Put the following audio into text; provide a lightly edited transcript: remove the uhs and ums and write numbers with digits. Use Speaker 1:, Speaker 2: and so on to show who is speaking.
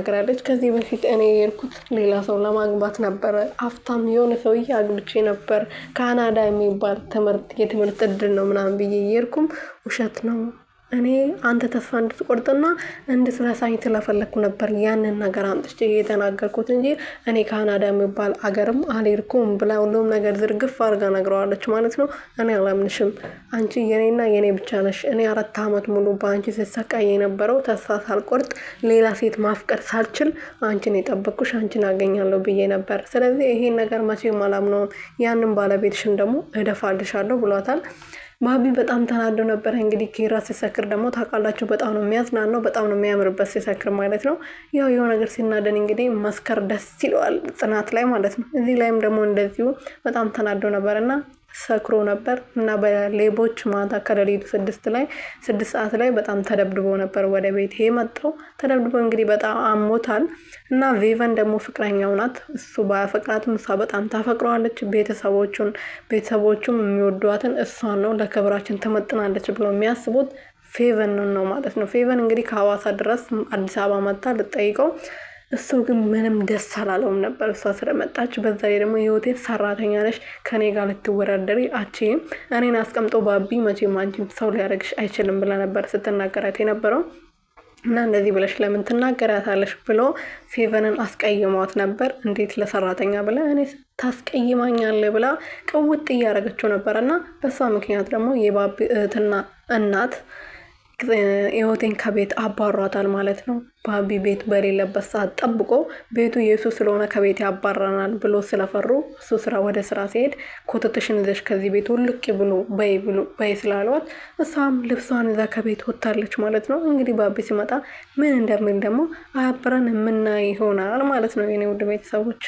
Speaker 1: ተናግራለች። ከዚህ በፊት እኔ የሄድኩት ሌላ ሰው ለማግባት ነበረ። ሀብታም የሆነ ሰውዬ አግብቼ ነበር። ካናዳ የሚባል የትምህርት እድል ነው ምናምን ብዬ የሄድኩም ውሸት ነው። እኔ አንተ ተስፋ እንድትቆርጥና እንድትረሳኝ ስለፈለኩ ነበር ያንን ነገር አምጥቼ የተናገርኩት እንጂ እኔ ካናዳ የሚባል አገርም አልሄድኩም ብላ ሁሉም ነገር ዝርግፍ አድርጋ ነግረዋለች ማለት ነው። እኔ አላምንሽም። አንቺ የኔና የኔ ብቻ ነሽ። እኔ 4 ዓመት ሙሉ በአንቺ ስሰቃይ የነበረው ተስፋ ሳልቆርጥ ሌላ ሴት ማፍቀር ሳልችል አንቺን የጠበቅኩሽ አንቺን አገኛለሁ ብዬ ነበር። ስለዚህ ይሄን ነገር መቼም አላምነውም። ያንን ባለቤትሽን ደግሞ እደፋልሻለሁ ብሏታል። ባቢ በጣም ተናዶ ነበር። እንግዲህ ኪራ ሲሰክር ደግሞ ታውቃላችሁ በጣም ነው የሚያዝናናው፣ በጣም ነው የሚያምርበት ሲሰክር ማለት ነው። ያው የሆነ ነገር ሲናደን እንግዲህ መስከር ደስ ይለዋል ጽናት ላይ ማለት ነው። እዚህ ላይም ደግሞ እንደዚሁ በጣም ተናዶ ነበርና ሰክሮ ነበር እና በሌቦች ማታ ከሌሊቱ 6 ሰዓት ላይ በጣም ተደብድቦ ነበር ወደ ቤት የመጣው። ተደብድቦ እንግዲህ በጣም አሞታል እና ቬቨን ደግሞ ፍቅረኛው ናት። እሱ ባያፈቅራትም እሷ በጣም ታፈቅረዋለች። ቤተሰቦቹም የሚወዷትን እሷን ነው፣ ለክብራችን ትመጥናለች ብለው የሚያስቡት ፌቨን ነው ማለት ነው። ፌቨን እንግዲህ ከሐዋሳ ድረስ አዲስ አበባ መጣ ልጠይቀው። እሱ ግን ምንም ደስ አላለውም ነበር እሷ ስለመጣች። በዛ ላይ ደግሞ የሆቴል ሰራተኛ ነሽ፣ ከኔ ጋር ልትወዳደሪ አትችይም፣ እኔን አስቀምጦ ባቢ መቼም አንቺም ሰው ሊያደርግሽ አይችልም ብላ ነበር ስትናገራት የነበረው። እና እንደዚህ ብለሽ ለምን ትናገራታለሽ ብሎ ፌቨንን አስቀይሟት ነበር። እንዴት ለሰራተኛ ብለ እኔ ታስቀይማኛለህ ብላ ቅውጥ እያደረገችው ነበር። እና በሷ ምክንያት ደግሞ የባቢ እህትና እናት ህይወቴን ከቤት አባሯታል ማለት ነው። ባቢ ቤት በሌለበት ሰዓት ጠብቆ ቤቱ የሱ ስለሆነ ከቤት ያባራናል ብሎ ስለፈሩ እሱ ወደ ስራ ሲሄድ ኮተትሽን ይዘሽ ከዚህ ቤት ውልቅ ብሎ በይ ስላሏት እሷም ልብሷን ይዛ ከቤት ወጥታለች ማለት ነው። እንግዲህ ባቢ ሲመጣ ምን እንደሚል ደግሞ አብረን የምናይ ይሆናል ማለት ነው የኔ ውድ ቤተሰቦች።